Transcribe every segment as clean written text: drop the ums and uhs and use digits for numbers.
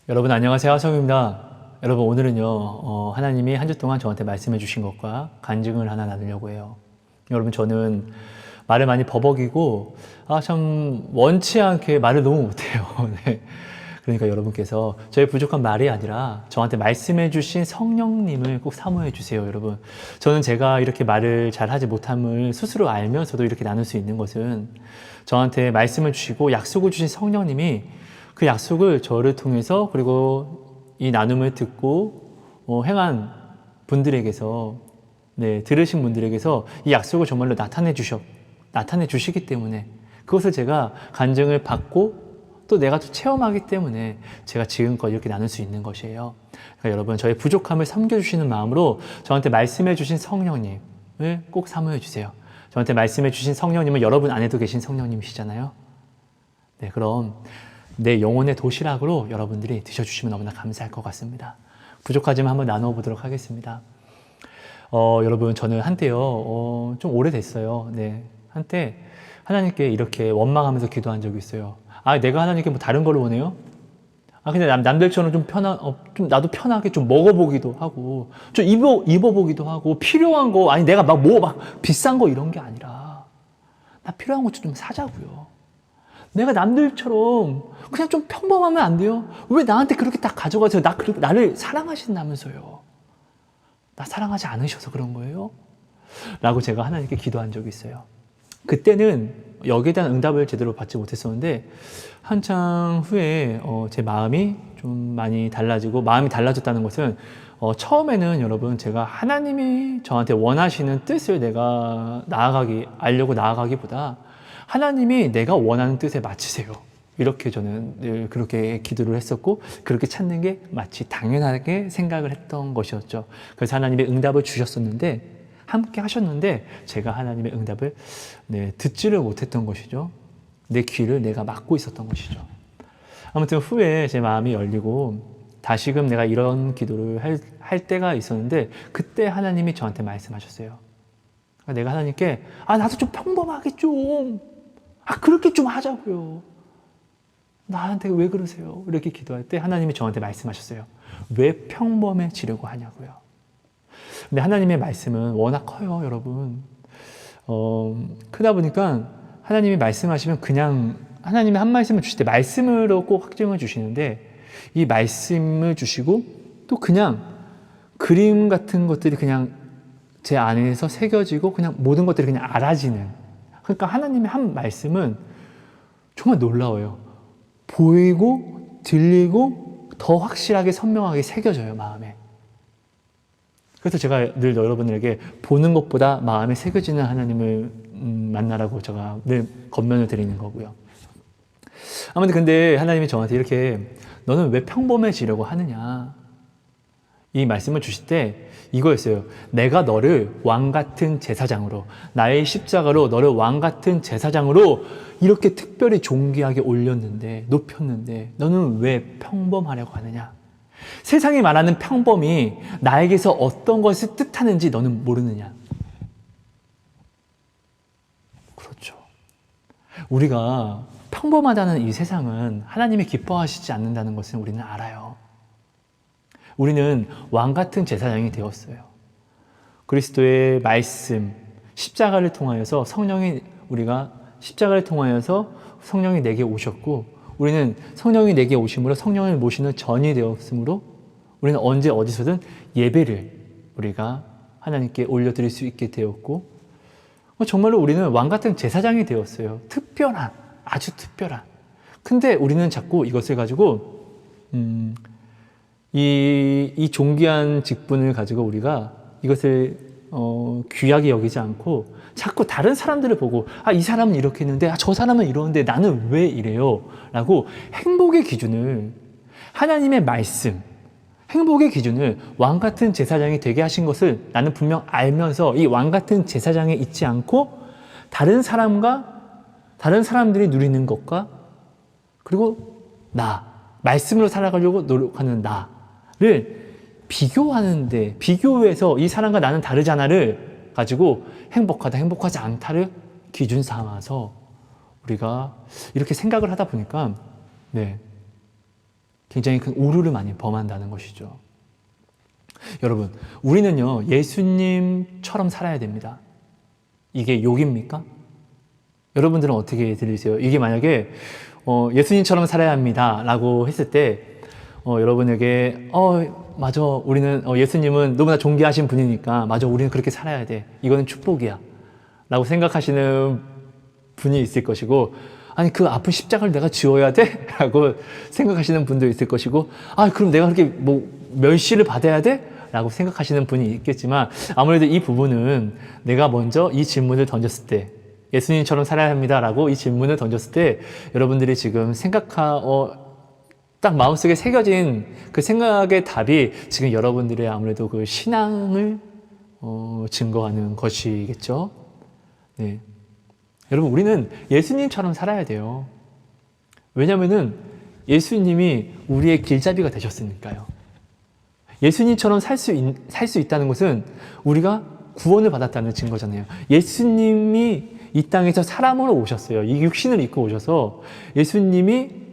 여러분 안녕하세요. 하성입니다. 여러분 오늘은요 하나님이 한 주 동안 저한테 말씀해 주신 것과 간증을 하나 나누려고 해요. 여러분 저는 말을 많이 버벅이고 참 원치 않게 말을 너무 못해요. 네. 그러니까 여러분께서 저의 부족한 말이 아니라 저한테 말씀해 주신 성령님을 꼭 사모해 주세요. 여러분 저는 제가 이렇게 말을 잘하지 못함을 스스로 알면서도 이렇게 나눌 수 있는 것은 저한테 말씀을 주시고 약속을 주신 성령님이 그 약속을 저를 통해서 그리고 이 나눔을 듣고 행한 분들에게서 들으신 분들에게서 이 약속을 정말로 나타내 주시기 때문에 그것을 제가 간증을 받고 또 내가 또 체험하기 때문에 제가 지금껏 이렇게 나눌 수 있는 것이에요. 그러니까 여러분 저의 부족함을 섬겨주시는 마음으로 저한테 말씀해 주신 성령님을 꼭 사모해 주세요. 저한테 말씀해 주신 성령님은 여러분 안에도 계신 성령님이시잖아요. 네, 그럼 내 영혼의 도시락으로 여러분들이 드셔주시면 너무나 감사할 것 같습니다. 부족하지만 한번 나눠보도록 하겠습니다. 여러분 저는 한때요 좀 오래됐어요. 네, 한때 하나님께 이렇게 원망하면서 기도한 적이 있어요. 내가 하나님께 뭐 다른 걸 원해요? 근데 남들처럼 좀 나도 편하게 좀 먹어보기도 하고 좀 입어보기도 하고 필요한 거 내가 막 비싼 거 이런 게 아니라 나 필요한 것 좀 사자고요. 내가 남들처럼 그냥 좀 평범하면 안 돼요? 왜 나한테 그렇게 딱 가져가세요? 나를 사랑하신다면서요. 나 사랑하지 않으셔서 그런 거예요? 라고 제가 하나님께 기도한 적이 있어요. 그때는 여기에 대한 응답을 제대로 받지 못했었는데 한창 후에 제 마음이 좀 많이 달라지고 마음이 달라졌다는 것은 처음에는 여러분 제가 하나님이 저한테 원하시는 뜻을 내가 알려고 나아가기보다 하나님이 내가 원하는 뜻에 맞추세요. 이렇게 저는 늘 그렇게 기도를 했었고 그렇게 찾는 게 마치 당연하게 생각을 했던 것이었죠. 그래서 하나님의 응답을 주셨었는데 함께 하셨는데 제가 하나님의 응답을 듣지를 못했던 것이죠. 내 귀를 내가 막고 있었던 것이죠. 아무튼 후에 제 마음이 열리고 다시금 내가 이런 기도를 할 때가 있었는데 그때 하나님이 저한테 말씀하셨어요. 내가 하나님께 나도 좀 평범하게 그렇게 좀 하자고요. 나한테 왜 그러세요? 이렇게 기도할 때 하나님이 저한테 말씀하셨어요. 왜 평범해지려고 하냐고요. 근데 하나님의 말씀은 워낙 커요, 여러분. 크다 보니까 하나님이 말씀하시면 그냥 하나님이 한 말씀을 주실 때 말씀으로 꼭 확증을 주시는데 이 말씀을 주시고 또 그냥 그림 같은 것들이 그냥 제 안에서 새겨지고 그냥 모든 것들이 그냥 알아지는. 그러니까 하나님의 한 말씀은 정말 놀라워요. 보이고 들리고 더 확실하게 선명하게 새겨져요, 마음에. 그래서 제가 늘 여러분들에게 보는 것보다 마음에 새겨지는 하나님을 만나라고 제가 늘 권면을 드리는 거고요. 아무튼 근데 하나님이 저한테 이렇게 너는 왜 평범해지려고 하느냐 이 말씀을 주실 때 이거였어요. 내가 너를 왕같은 제사장으로 나의 십자가로 너를 왕같은 제사장으로 이렇게 특별히 존귀하게 올렸는데 높였는데 너는 왜 평범하려고 하느냐. 세상이 말하는 평범이 나에게서 어떤 것을 뜻하는지 너는 모르느냐. 그렇죠. 우리가 평범하다는 이 세상은 하나님이 기뻐하시지 않는다는 것을 우리는 알아요. 우리는 왕같은 제사장이 되었어요. 그리스도의 말씀, 십자가를 통하여서 우리가 십자가를 통하여서 성령이 내게 오셨고 우리는 성령이 내게 오심으로 성령을 모시는 전이 되었으므로 우리는 언제 어디서든 예배를 우리가 하나님께 올려드릴 수 있게 되었고 정말로 우리는 왕같은 제사장이 되었어요. 아주 특별한. 근데 우리는 자꾸 이것을 가지고 이 존귀한 직분을 가지고 우리가 이것을 귀하게 여기지 않고 자꾸 다른 사람들을 보고 이 사람은 이렇게 했는데 저 사람은 이러는데 나는 왜 이래요? 라고 행복의 기준을 하나님의 말씀, 행복의 기준을 왕같은 제사장이 되게 하신 것을 나는 분명 알면서 이 왕같은 제사장에 있지 않고 다른 사람들이 누리는 것과 그리고 말씀으로 살아가려고 노력하는 나를 비교해서 이 사람과 나는 다르잖아를 가지고 행복하다, 행복하지 않다를 기준 삼아서 우리가 이렇게 생각을 하다 보니까 굉장히 큰 오류를 많이 범한다는 것이죠. 여러분, 우리는요, 예수님처럼 살아야 됩니다. 이게 욕입니까? 여러분들은 어떻게 들리세요? 이게 만약에 예수님처럼 살아야 합니다 라고 했을 때 여러분에게 맞아, 우리는 예수님은 너무나 존귀하신 분이니까 맞아, 우리는 그렇게 살아야 돼, 이거는 축복이야 라고 생각하시는 분이 있을 것이고, 아니 그 아픈 십자가를 내가 지어야 돼? 라고 생각하시는 분도 있을 것이고, 그럼 내가 그렇게 뭐 멸시를 받아야 돼? 라고 생각하시는 분이 있겠지만, 아무래도 이 부분은 내가 먼저 이 질문을 던졌을 때, 예수님처럼 살아야 합니다 라고 이 질문을 던졌을 때 여러분들이 지금 딱 마음속에 새겨진 그 생각의 답이 지금 여러분들의 아무래도 그 신앙을 증거하는 것이겠죠. 네. 여러분, 우리는 예수님처럼 살아야 돼요. 왜냐면은 예수님이 우리의 길잡이가 되셨으니까요. 예수님처럼 살 수 있다는 것은 우리가 구원을 받았다는 증거잖아요. 예수님이 이 땅에서 사람으로 오셨어요. 이 육신을 입고 오셔서 예수님이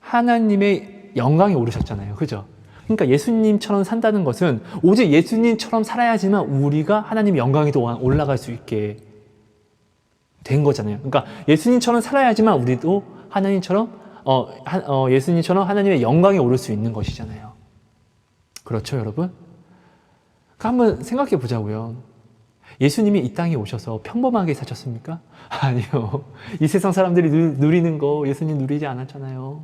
하나님의 영광에 오르셨잖아요. 그죠? 그러니까 예수님처럼 산다는 것은 오직 예수님처럼 살아야지만 우리가 하나님의 영광에 올라갈 수 있게 된 거잖아요. 그러니까 예수님처럼 살아야지만 우리도 하나님처럼 예수님처럼 하나님의 영광에 오를 수 있는 것이잖아요. 그렇죠, 여러분? 그러니까 한번 생각해 보자고요. 예수님이 이 땅에 오셔서 평범하게 사셨습니까? 아니요. 이 세상 사람들이 누리는 거 예수님 누리지 않았잖아요.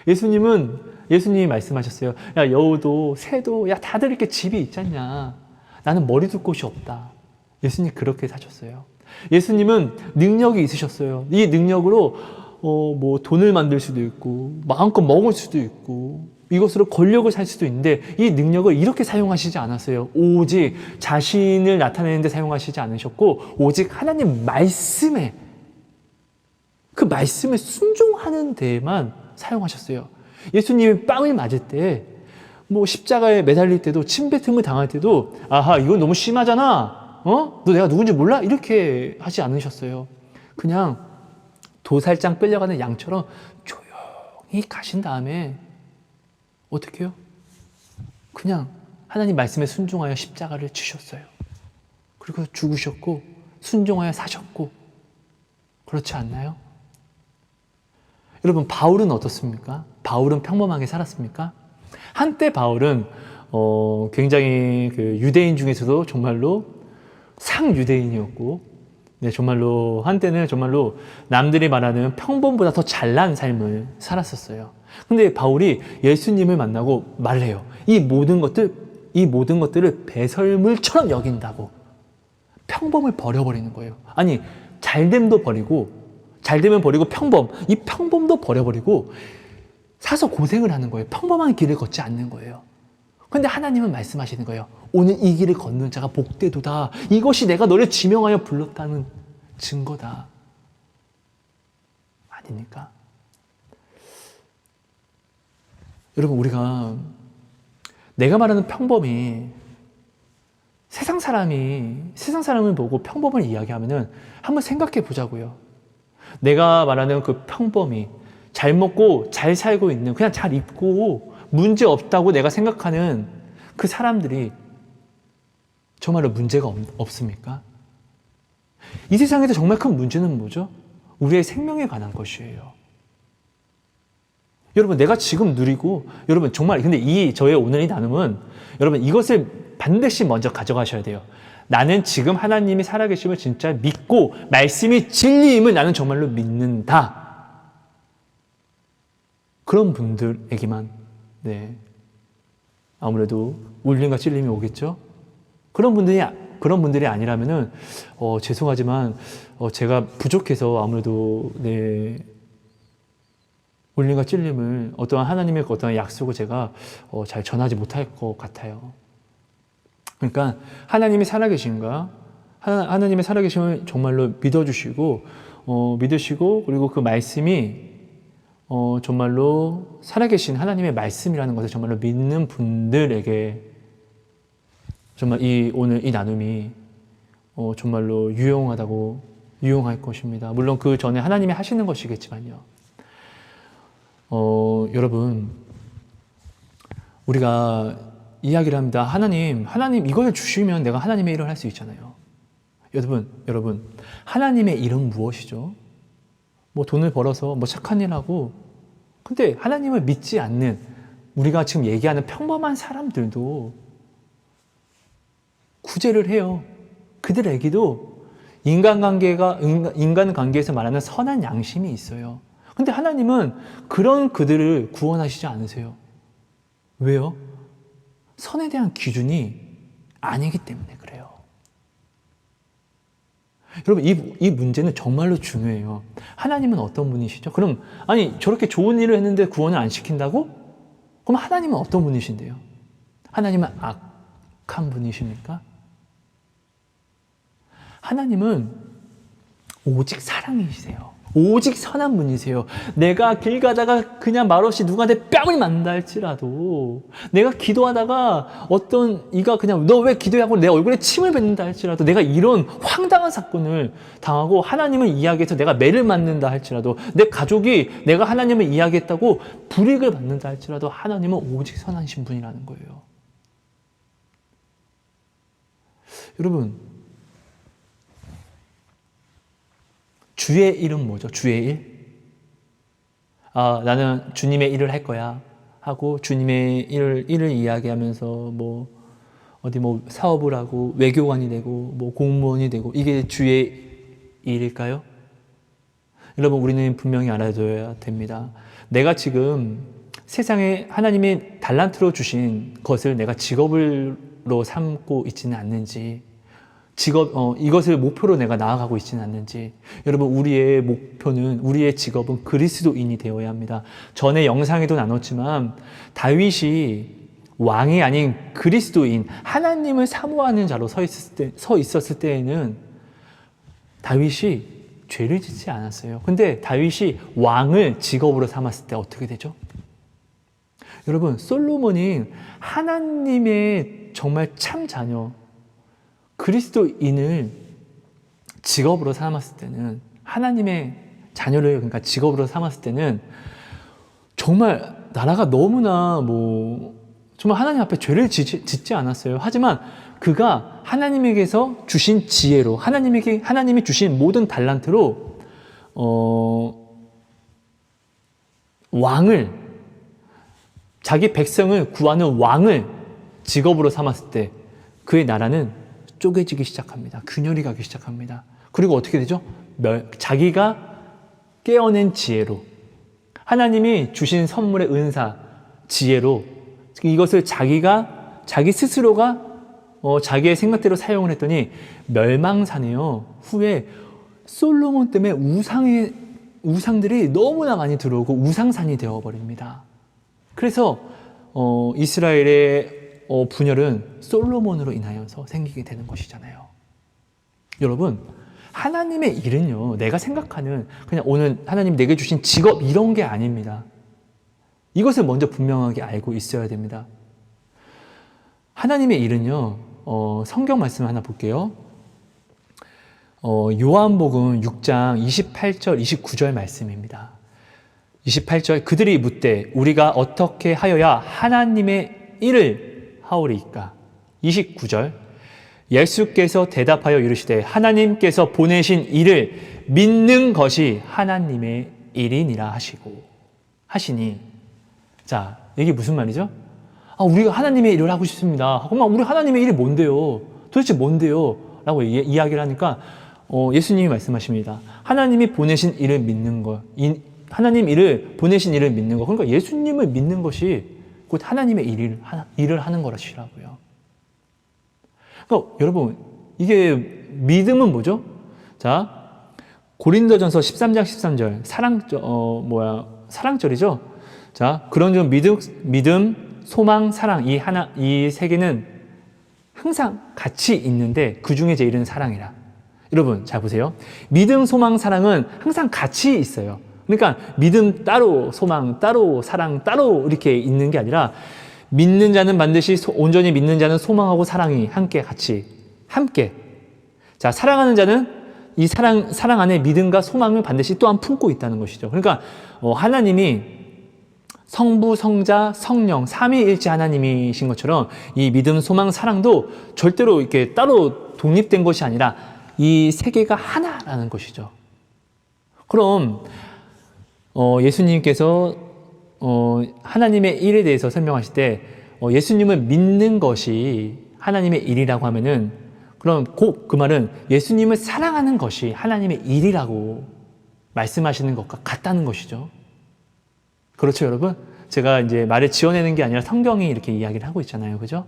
예수님이 말씀하셨어요. 야, 여우도 새도, 야, 다들 이렇게 집이 있잖냐. 나는 머리 둘 곳이 없다. 예수님 그렇게 사셨어요. 예수님은 능력이 있으셨어요. 이 능력으로 뭐 돈을 만들 수도 있고 마음껏 먹을 수도 있고 이것으로 권력을 살 수도 있는데, 이 능력을 이렇게 사용하시지 않았어요. 오직 자신을 나타내는 데 사용하시지 않으셨고, 오직 하나님 말씀에, 그 말씀에 순종하는 데에만 사용하셨어요. 예수님이 빵을 맞을 때, 뭐 십자가에 매달릴 때도, 침뱉음을 당할 때도, 아하, 이건 너무 심하잖아. 너 내가 누군지 몰라? 이렇게 하지 않으셨어요. 그냥 도살장 끌려가는 양처럼 조용히 가신 다음에 어떻게 해요? 그냥 하나님 말씀에 순종하여 십자가를 지셨어요. 그리고 죽으셨고 순종하여 사셨고, 그렇지 않나요? 여러분, 바울은 어떻습니까? 바울은 평범하게 살았습니까? 한때 바울은 굉장히 그 유대인 중에서도 정말로 상유대인이었고, 네, 정말로 한때는 정말로 남들이 말하는 평범보다 더 잘난 삶을 살았었어요. 근데 바울이 예수님을 만나고 말해요. 이 모든 것들을 배설물처럼 여긴다고. 평범을 버려버리는 거예요. 아니, 잘됨도 버리고, 잘되면 버리고 이 평범도 버려버리고 사서 고생을 하는 거예요. 평범한 길을 걷지 않는 거예요. 근데 하나님은 말씀하시는 거예요. 오늘 이 길을 걷는 자가 복되도다. 이것이 내가 너를 지명하여 불렀다는 증거다. 아닙니까? 여러분, 우리가 내가 말하는 평범이 세상 사람을 보고 평범을 이야기하면은 한번 생각해 보자고요. 내가 말하는 그 평범이 잘 먹고 잘 살고 있는, 그냥 잘 입고 문제 없다고 내가 생각하는 그 사람들이 정말로 문제가 없습니까? 이 세상에서 정말 큰 문제는 뭐죠? 우리의 생명에 관한 것이에요. 여러분, 내가 지금 누리고, 여러분 정말, 근데 저의 오늘 이 나눔은 여러분 이것을 반드시 먼저 가져가셔야 돼요. 나는 지금 하나님이 살아계심을 진짜 믿고 말씀이 진리임을 나는 정말로 믿는다. 그런 분들에게만, 네, 아무래도 울림과 찔림이 오겠죠. 그런 분들이 아니라면은 죄송하지만 제가 부족해서 아무래도, 네, 울림과 찔림을, 어떠한 하나님의 어떠한 약속을 제가 잘 전하지 못할 것 같아요. 그러니까 하나님이 살아계신가, 하나님의 살아계심을 정말로 믿으시고 그리고 그 말씀이 정말로 살아계신 하나님의 말씀이라는 것을 정말로 믿는 분들에게 정말 오늘 이 나눔이 정말로 유용할 것입니다. 물론 그 전에 하나님이 하시는 것이겠지만요. 여러분, 우리가 이야기를 합니다. 하나님 이걸 주시면 내가 하나님의 일을 할 수 있잖아요. 여러분, 하나님의 일은 무엇이죠? 뭐 돈을 벌어서 뭐 착한 일 하고, 근데 하나님을 믿지 않는 우리가 지금 얘기하는 평범한 사람들도 구제를 해요. 그들에게도 인간관계에서 말하는 선한 양심이 있어요. 근데 하나님은 그런 그들을 구원하시지 않으세요. 왜요? 선에 대한 기준이 아니기 때문에 그래요. 여러분, 이 문제는 정말로 중요해요. 하나님은 어떤 분이시죠? 그럼 저렇게 좋은 일을 했는데 구원을 안 시킨다고? 그럼 하나님은 어떤 분이신데요? 하나님은 악한 분이십니까? 하나님은 오직 사랑이시세요. 오직 선한 분이세요. 내가 길 가다가 그냥 말없이 누구한테 뺨을 맞는다 할지라도, 내가 기도하다가 어떤 이가 그냥 너 왜 기도하고 내 얼굴에 침을 뱉는다 할지라도, 내가 이런 황당한 사건을 당하고 하나님을 이야기해서 내가 매를 맞는다 할지라도, 내 가족이 내가 하나님을 이야기했다고 불이익을 받는다 할지라도, 하나님은 오직 선하신 분이라는 거예요. 여러분, 주의 일은 뭐죠? 주의 일? 나는 주님의 일을 할 거야 하고 주님의 일을 이야기하면서 어디 사업을 하고 외교관이 되고 공무원이 되고, 이게 주의 일일까요? 여러분, 우리는 분명히 알아둬야 됩니다. 내가 지금 세상에 하나님이 달란트로 주신 것을 내가 직업으로 삼고 있지는 않는지, 이것을 목표로 내가 나아가고 있지는 않는지. 여러분, 우리의 목표는, 우리의 직업은 그리스도인이 되어야 합니다. 전에 영상에도 나눴지만 다윗이 왕이 아닌 그리스도인, 하나님을 사모하는 자로 서 있었을 때에는 다윗이 죄를 짓지 않았어요. 근데 다윗이 왕을 직업으로 삼았을 때 어떻게 되죠? 여러분, 솔로몬이 하나님의 정말 참 자녀, 그리스도인을 직업으로 삼았을 때는, 하나님의 자녀를 그러니까 직업으로 삼았을 때는 정말 나라가 너무나 정말 하나님 앞에 죄를 짓지 않았어요. 하지만 그가 하나님에게서 주신 지혜로, 하나님이 주신 모든 달란트로 왕을, 자기 백성을 구하는 왕을 직업으로 삼았을 때 그의 나라는 쪼개지기 시작합니다. 균열이 가기 시작합니다. 그리고 어떻게 되죠? 자기가 깨어낸 지혜로, 하나님이 주신 선물의 은사, 지혜로, 이것을 자기 스스로가 자기의 생각대로 사용을 했더니 멸망사네요. 후에 솔로몬 때문에 우상들이 너무나 많이 들어오고 우상산이 되어버립니다. 그래서 이스라엘의 분열은 솔로몬으로 인하여서 생기게 되는 것이잖아요. 여러분, 하나님의 일은요, 내가 생각하는 그냥 오늘 하나님 내게 주신 직업 이런 게 아닙니다. 이것을 먼저 분명하게 알고 있어야 됩니다. 하나님의 일은요, 성경 말씀 하나 볼게요. 요한복음 6장 28절 29절 말씀입니다. 28절, 그들이 묻되 우리가 어떻게 하여야 하나님의 일을 하오리이까. 29절, 예수께서 대답하여 이르시되 하나님께서 보내신 일을 믿는 것이 하나님의 일이니라 하시니. 자, 이게 무슨 말이죠? 우리가 하나님의 일을 하고 싶습니다. 그러면 우리 하나님의 일이 뭔데요? 도대체 뭔데요? 라고 이야기를 하니까 예수님이 말씀하십니다. 하나님이 보내신 일을 믿는 것, 하나님 일을 보내신 일을 믿는 것, 그러니까 예수님을 믿는 것이 곧 하나님의 일을 하는 것이라고요. 그러니까 여러분, 이게 믿음은 뭐죠? 자, 고린도전서 13장 13절 사랑절이죠. 자, 그런 점 믿음, 소망, 사랑, 이 세 개는 항상 같이 있는데 그 중에 제일 은 사랑이라. 여러분, 잘 보세요. 믿음, 소망, 사랑은 항상 같이 있어요. 그러니까 믿음 따로, 소망 따로, 사랑 따로 이렇게 있는 게 아니라, 믿는 자는 반드시 온전히 믿는 자는 소망하고 사랑이 함께 자, 사랑하는 자는 이 사랑 안에 믿음과 소망을 반드시 또한 품고 있다는 것이죠. 그러니까 하나님이 성부, 성자, 성령, 삼위일체 하나님이신 것처럼 이 믿음, 소망, 사랑도 절대로 이렇게 따로 독립된 것이 아니라 이 세 개가 하나라는 것이죠. 그럼 예수님께서 하나님의 일에 대해서 설명하실 때 예수님을 믿는 것이 하나님의 일이라고 하면은 그럼 곧 그 말은 예수님을 사랑하는 것이 하나님의 일이라고 말씀하시는 것과 같다는 것이죠. 그렇죠, 여러분? 제가 이제 말을 지어내는 게 아니라 성경이 이렇게 이야기를 하고 있잖아요. 그죠?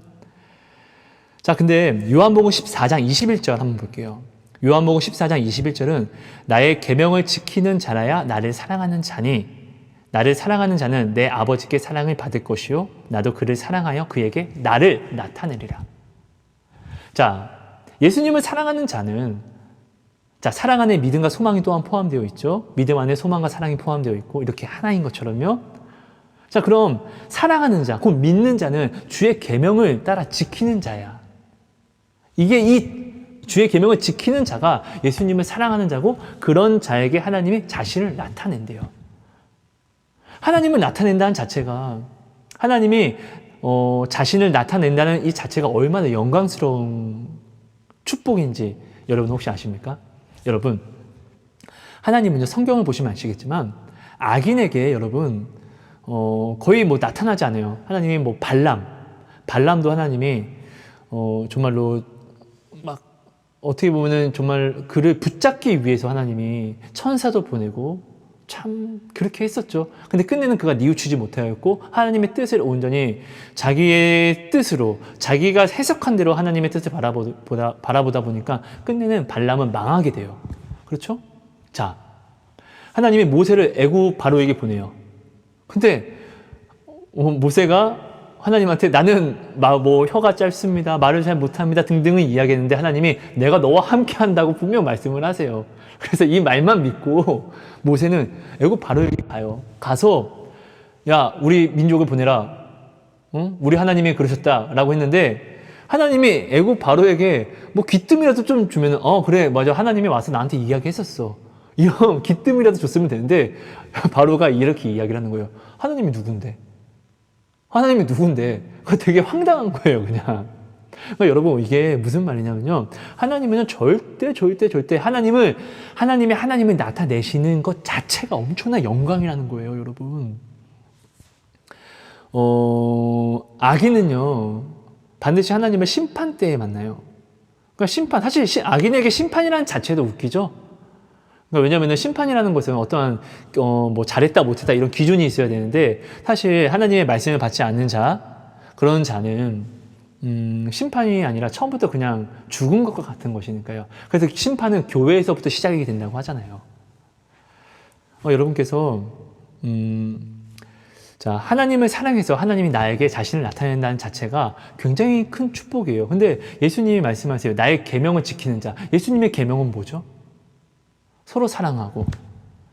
자, 근데 요한복음 14장 21절 한번 볼게요. 요한복음 14장 21절은 나의 계명을 지키는 자라야 나를 사랑하는 자니 나를 사랑하는 자는 내 아버지께 사랑을 받을 것이요 나도 그를 사랑하여 그에게 나를 나타내리라. 자, 예수님을 사랑하는 자는 자, 사랑 안에 믿음과 소망이 또한 포함되어 있죠. 믿음 안에 소망과 사랑이 포함되어 있고 이렇게 하나인 것처럼요. 자, 그럼 사랑하는 자, 곧 믿는 자는 주의 계명을 따라 지키는 자야. 이게 이 주의 계명을 지키는 자가 예수님을 사랑하는 자고 그런 자에게 하나님이 자신을 나타낸대요. 하나님을 나타낸다는 자체가 하나님이 자신을 나타낸다는 이 자체가 얼마나 영광스러운 축복인지 여러분 혹시 아십니까? 여러분, 하나님은요, 성경을 보시면 아시겠지만 악인에게 여러분 거의 뭐 나타나지 않아요. 하나님이 뭐 발람도 하나님이 정말로 막 어떻게 보면은 정말 그를 붙잡기 위해서 하나님이 천사도 보내고 참 그렇게 했었죠. 근데 끝내는 그가 뉘우치지 못하였고 하나님의 뜻을 온전히 자기의 뜻으로 자기가 해석한 대로 하나님의 뜻을 바라보다 보니까 끝내는 발람은 망하게 돼요. 그렇죠? 자, 하나님이 모세를 애굽 바로에게 보내요. 근데 모세가 하나님한테 나는 뭐 혀가 짧습니다. 말을 잘 못합니다. 등등을 이야기했는데 하나님이 내가 너와 함께 한다고 분명 말씀을 하세요. 그래서 이 말만 믿고 모세는 애굽 바로에게 가요. 가서 야, 우리 민족을 보내라. 응? 우리 하나님이 그러셨다라고 했는데 하나님이 애굽 바로에게 뭐 귀뜸이라도 좀 주면은 그래 맞아 하나님이 와서 나한테 이야기했었어. 이런 귀뜸이라도 줬으면 되는데 바로가 이렇게 이야기를 하는 거예요. 하나님이 누군데? 하나님이 누군데? 그거 되게 황당한 거예요, 그냥. 그러니까 여러분, 이게 무슨 말이냐면요. 하나님은 절대 하나님을 나타내시는 것 자체가 엄청난 영광이라는 거예요, 여러분. 악인은요, 반드시 하나님을 심판 때에 만나요. 그러니까 사실 악인에게 심판이라는 자체도 웃기죠? 그러니까 왜냐하면 심판이라는 것은 어떠한 뭐 잘했다 못했다 이런 기준이 있어야 되는데 사실 하나님의 말씀을 받지 않는 그런 자는 심판이 아니라 처음부터 그냥 죽은 것과 같은 것이니까요. 그래서 심판은 교회에서부터 시작이 된다고 하잖아요. 여러분께서 자, 하나님을 사랑해서 하나님이 나에게 자신을 나타낸다는 자체가 굉장히 큰 축복이에요. 근데 예수님이 말씀하세요. 나의 계명을 지키는 자. 예수님의 계명은 뭐죠? 서로 사랑하고.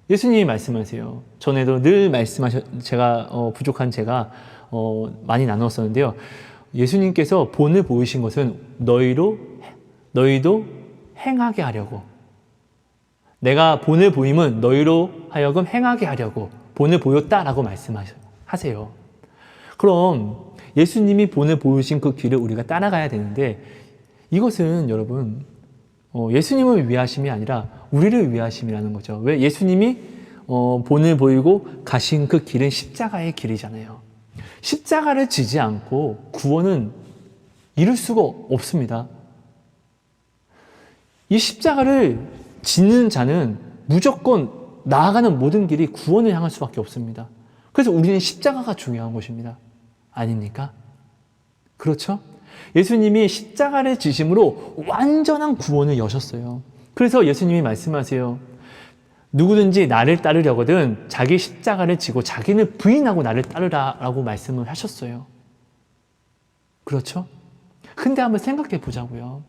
예수님이 말씀하세요. 전에도 늘 제가 부족한 제가 많이 나눴었는데요. 예수님께서 본을 보이신 것은 너희도 행하게 하려고. 내가 본을 보임은 너희로 하여금 행하게 하려고 본을 보였다라고 말씀하세요. 그럼 예수님이 본을 보이신 그 길을 우리가 따라가야 되는데 이것은 여러분 예수님을 위하심이 아니라 우리를 위하심이라는 거죠. 왜? 예수님이 본을 보이고 가신 그 길은 십자가의 길이잖아요. 십자가를 지지 않고 구원은 이룰 수가 없습니다. 이 십자가를 짓는 자는 무조건 나아가는 모든 길이 구원을 향할 수밖에 없습니다. 그래서 우리는 십자가가 중요한 것입니다. 아닙니까? 그렇죠? 예수님이 십자가를 지심으로 완전한 구원을 여셨어요. 그래서 예수님이 말씀하세요. 누구든지 나를 따르려거든 자기 십자가를 지고 자기를 부인하고 나를 따르라라고 말씀을 하셨어요. 그렇죠? 근데 한번 생각해 보자고요.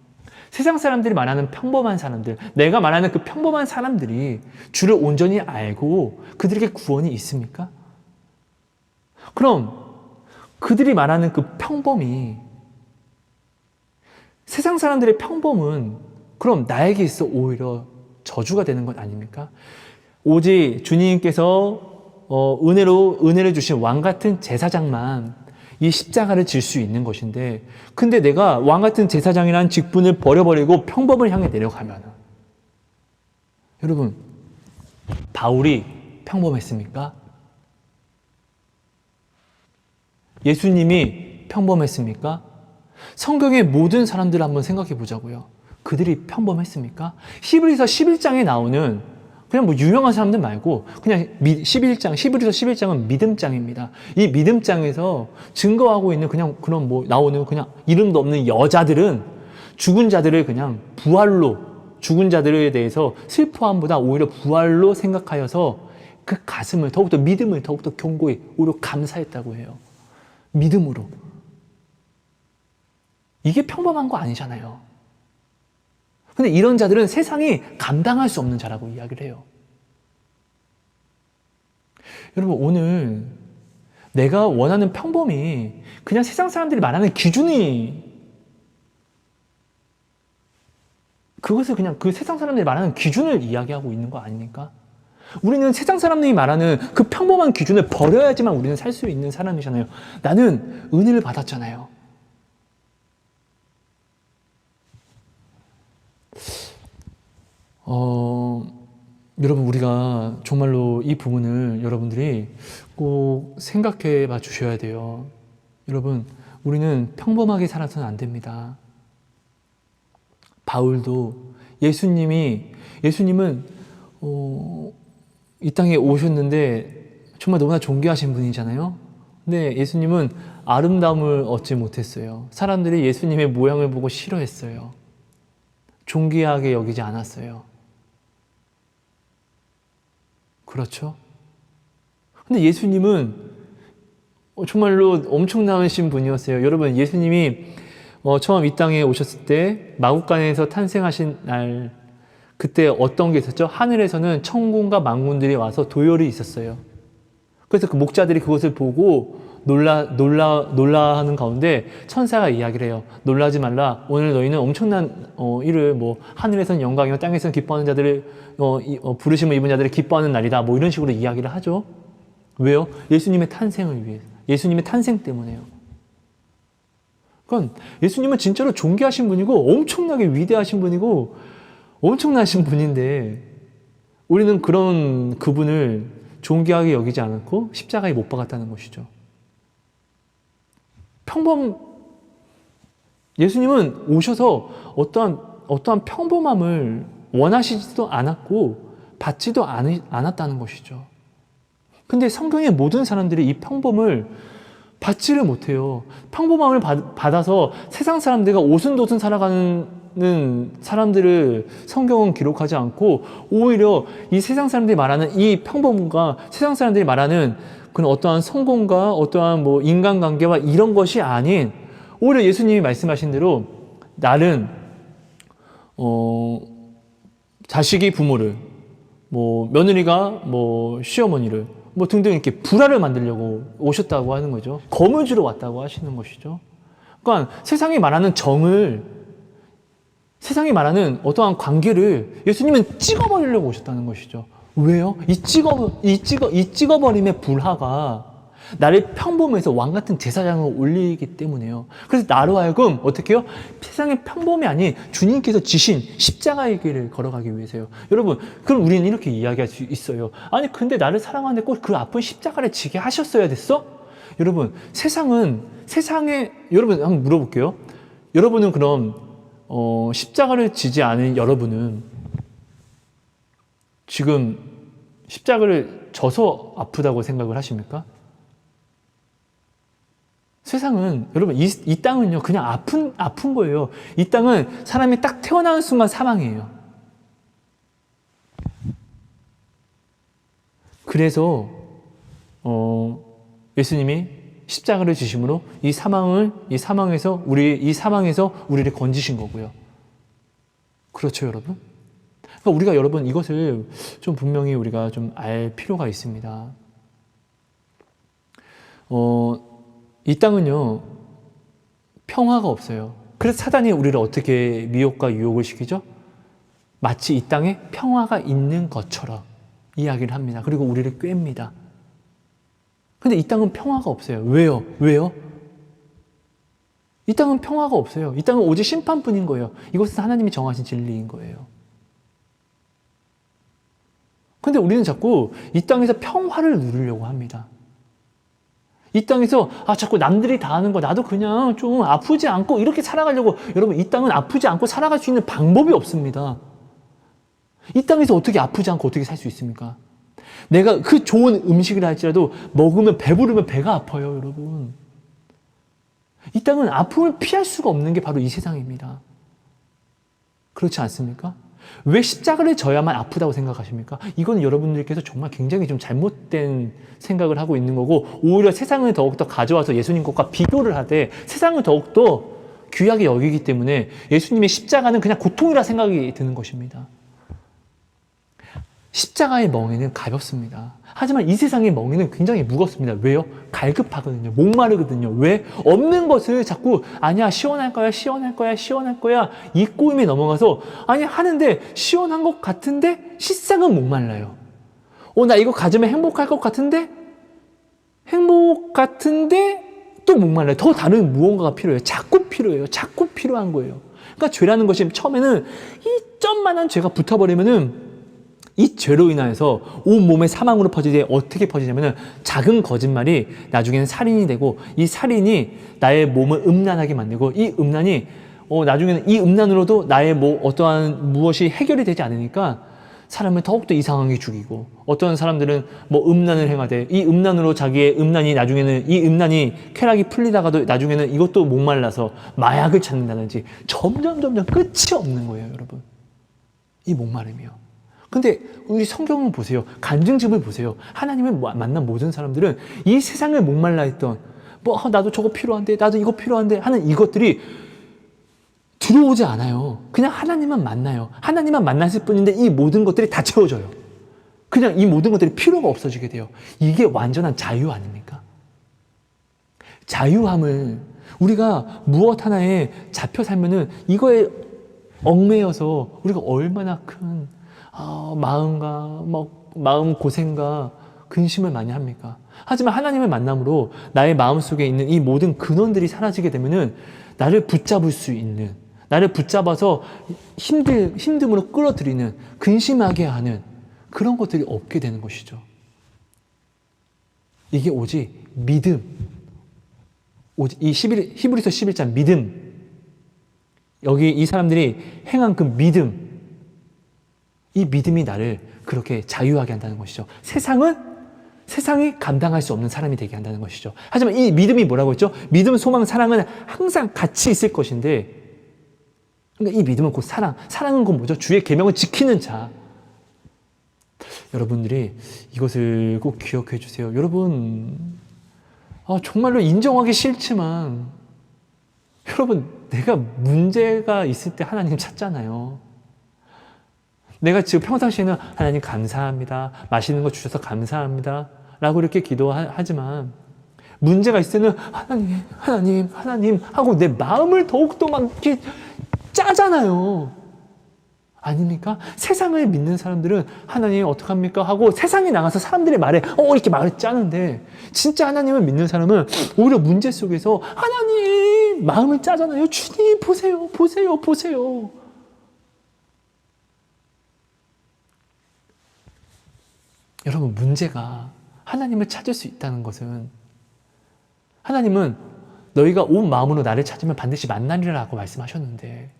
세상 사람들이 말하는 평범한 사람들, 내가 말하는 그 평범한 사람들이 주를 온전히 알고 그들에게 구원이 있습니까? 그럼 그들이 말하는 그 평범이 세상 사람들의 평범은 그럼 나에게 있어 오히려 저주가 되는 것 아닙니까? 오직 주님께서 은혜를 주신 왕 같은 제사장만 이 십자가를 질 수 있는 것인데, 근데 내가 왕 같은 제사장이라는 직분을 버려버리고 평범을 향해 내려가면, 여러분, 바울이 평범했습니까? 예수님이 평범했습니까? 성경의 모든 사람들을 한번 생각해 보자고요. 그들이 평범했습니까? 히브리서 11장에 나오는 그냥 뭐 유명한 사람들 말고 그냥 11장, 히브리서 11장은 믿음장입니다. 이 믿음장에서 증거하고 있는 그냥 그런 뭐 나오는 그냥 이름도 없는 여자들은 죽은 자들을 그냥 부활로, 죽은 자들에 대해서 슬퍼함보다 오히려 부활로 생각하여서 그 가슴을 더욱더 믿음을 더욱더 견고히 오히려 감사했다고 해요. 믿음으로. 이게 평범한 거 아니잖아요. 근데 이런 자들은 세상이 감당할 수 없는 자라고 이야기를 해요. 여러분, 오늘 내가 원하는 평범이 그냥 세상 사람들이 말하는 기준이, 그것을 그냥 그 세상 사람들이 말하는 기준을 이야기하고 있는 거 아닙니까? 우리는 세상 사람들이 말하는 그 평범한 기준을 버려야지만 우리는 살 수 있는 사람이잖아요. 나는 은혜를 받았잖아요. 여러분, 우리가 정말로 이 부분을 여러분들이 꼭 생각해 봐 주셔야 돼요. 여러분, 우리는 평범하게 살아서는 안 됩니다. 바울도 예수님은 이 땅에 오셨는데 정말 너무나 존귀하신 분이잖아요. 근데 예수님은 아름다움을 얻지 못했어요. 사람들이 예수님의 모양을 보고 싫어했어요. 존귀하게 여기지 않았어요. 그렇죠? 근데 예수님은 정말로 엄청나신 분이었어요. 여러분, 예수님이 처음 이 땅에 오셨을 때 마구간에서 탄생하신 날, 그때 어떤 게 있었죠? 하늘에서는 천군과 만군들이 와서 도열이 있었어요. 그래서 그 목자들이 그것을 보고 놀라하는 가운데 천사가 이야기를 해요. 놀라지 말라. 오늘 너희는 엄청난 일을 하늘에서는 영광이요 땅에서는 기뻐하는 자들을 부르심을 입은 자들을 기뻐하는 날이다. 이런 식으로 이야기를 하죠. 왜요? 예수님의 탄생을 위해서. 예수님의 탄생 때문에요. 그러니까 예수님은 진짜로 존귀하신 분이고 엄청나게 위대하신 분이고 엄청나신 분인데 우리는 그런 그분을 존귀하게 여기지 않고 십자가에 못 박았다는 것이죠. 예수님은 오셔서 어떠한 평범함을 원하시지도 않았고 받지도 않았다는 것이죠. 근데 성경의 모든 사람들이 이 평범을 받지를 못해요. 평범함을 받아서 세상 사람들과 오순도순 살아가는 사람들을 성경은 기록하지 않고 오히려 이 세상 사람들이 말하는 이 평범과 세상 사람들이 말하는 그런 어떠한 성공과 어떠한 인간관계와 이런 것이 아닌 오히려 예수님이 말씀하신 대로 날은 자식이 부모를 며느리가 시어머니를 등등 이렇게 불화를 만들려고 오셨다고 하는 거죠. 검을 주러 왔다고 하시는 것이죠. 그러니까 세상이 말하는 정을, 세상이 말하는 어떠한 관계를 예수님은 찍어버리려고 오셨다는 것이죠. 왜요? 이 찍어버림의 불화가 나를 평범해서 왕 같은 제사장을 올리기 때문에요. 그래서 나로 하여금 어떻게 해요? 세상의 평범이 아닌 주님께서 지신 십자가의 길을 걸어가기 위해서요. 여러분, 그럼 우리는 이렇게 이야기할 수 있어요. 아니, 근데 나를 사랑하는데 꼭 그 아픈 십자가를 지게 하셨어야 됐어? 여러분, 여러분 한번 물어볼게요. 여러분은 그럼 십자가를 지지 않은 여러분은 지금 십자가를 져서 아프다고 생각을 하십니까? 세상은, 여러분, 이 땅은요, 그냥 아픈 거예요. 이 땅은 사람이 딱 태어나는 순간 사망이에요. 그래서, 예수님이 십자가를 지심으로 이 사망에서 우리를 건지신 거고요. 그렇죠, 여러분? 그러니까 우리가 여러분 이것을 좀 분명히 우리가 좀 알 필요가 있습니다. 이 땅은요, 평화가 없어요. 그래서 사단이 우리를 어떻게 미혹과 유혹을 시키죠? 마치 이 땅에 평화가 있는 것처럼 이야기를 합니다. 그리고 우리를 꿰입니다. 근데 이 땅은 평화가 없어요. 왜요? 왜요? 이 땅은 평화가 없어요. 이 땅은 오직 심판뿐인 거예요. 이것은 하나님이 정하신 진리인 거예요. 근데 우리는 자꾸 이 땅에서 평화를 누리려고 합니다. 이 땅에서 자꾸 남들이 다 하는 거 나도 그냥 좀 아프지 않고 이렇게 살아가려고. 여러분, 이 땅은 아프지 않고 살아갈 수 있는 방법이 없습니다. 이 땅에서 어떻게 아프지 않고 어떻게 살 수 있습니까? 내가 그 좋은 음식을 할지라도 먹으면 배부르면 배가 아파요, 여러분. 이 땅은 아픔을 피할 수가 없는 게 바로 이 세상입니다. 그렇지 않습니까? 왜 십자가를 져야만 아프다고 생각하십니까? 이건 여러분들께서 정말 굉장히 좀 잘못된 생각을 하고 있는 거고, 오히려 세상을 더욱더 가져와서 예수님 것과 비교를 하되 세상을 더욱더 귀하게 여기기 때문에 예수님의 십자가는 그냥 고통이라 생각이 드는 것입니다. 십자가의 멍에는 가볍습니다. 하지만 이 세상의 멍에는 굉장히 무겁습니다. 왜요? 갈급하거든요. 목마르거든요. 왜? 없는 것을 자꾸 아니야, 시원할 거야, 시원할 거야, 시원할 거야, 이 꼬임에 넘어가서 아니 하는데 시원한 것 같은데 실상은 목말라요. 나 이거 가지면 행복할 것 같은데 행복 같은데 또 목말라요. 더 다른 무언가가 필요해요. 자꾸 필요해요. 자꾸 필요한 거예요. 그러니까 죄라는 것이 처음에는 이 점만한 죄가 붙어버리면은 이 죄로 인하여서 온몸에 사망으로 퍼지지. 어떻게 퍼지냐면은 작은 거짓말이 나중에는 살인이 되고, 이 살인이 나의 몸을 음란하게 만들고, 이 음란이 나중에는 이 음란으로도 나의 어떠한 무엇이 해결이 되지 않으니까 사람을 더욱더 이상하게 죽이고, 어떤 사람들은 음란을 행하되 이 음란으로 자기의 음란이 나중에는 이 음란이 쾌락이 풀리다가도 나중에는 이것도 목말라서 마약을 찾는다든지 점점 끝이 없는 거예요, 여러분. 이 목마름이요. 근데 우리 성경을 보세요. 간증집을 보세요. 하나님을 만난 모든 사람들은 이 세상을 목말라 했던 나도 저거 필요한데 나도 이거 필요한데 하는 이것들이 들어오지 않아요. 그냥 하나님만 만나요. 하나님만 만났을 뿐인데 이 모든 것들이 다 채워져요. 그냥 이 모든 것들이 필요가 없어지게 돼요. 이게 완전한 자유 아닙니까? 자유함을 우리가 무엇 하나에 잡혀 살면은 이거에 얽매여서 우리가 얼마나 큰 마음과 마음 고생과 근심을 많이 합니까? 하지만 하나님을 만남으로 나의 마음속에 있는 이 모든 근원들이 사라지게 되면은 나를 붙잡을 수 있는, 나를 붙잡아서 힘듦으로 끌어들이는, 근심하게 하는 그런 것들이 없게 되는 것이죠. 이게 오직 믿음, 오직 이 히브리서 11장 믿음, 여기 이 사람들이 행한 그 믿음, 이 믿음이 나를 그렇게 자유하게 한다는 것이죠. 세상이 감당할 수 없는 사람이 되게 한다는 것이죠. 하지만 이 믿음이 뭐라고 했죠? 믿음, 소망, 사랑은 항상 같이 있을 것인데, 그러니까 이 믿음은 곧 사랑은 곧 뭐죠? 주의 계명을 지키는 자. 여러분들이 이것을 꼭 기억해 주세요. 여러분, 정말로 인정하기 싫지만, 여러분, 내가 문제가 있을 때 하나님 찾잖아요. 내가 지금 평상시에는 하나님 감사합니다. 맛있는 거 주셔서 감사합니다. 라고 이렇게 기도하지만 문제가 있을 때는 하나님 하고 내 마음을 더욱더 막 이렇게 짜잖아요. 아닙니까? 세상을 믿는 사람들은 하나님 어떡합니까? 하고 세상에 나가서 사람들의 말에 이렇게 말을 짜는데, 진짜 하나님을 믿는 사람은 오히려 문제 속에서 하나님 마음을 짜잖아요. 주님 보세요. 여러분, 문제가 하나님을 찾을 수 있다는 것은, 하나님은 너희가 온 마음으로 나를 찾으면 반드시 만나리라고 말씀하셨는데,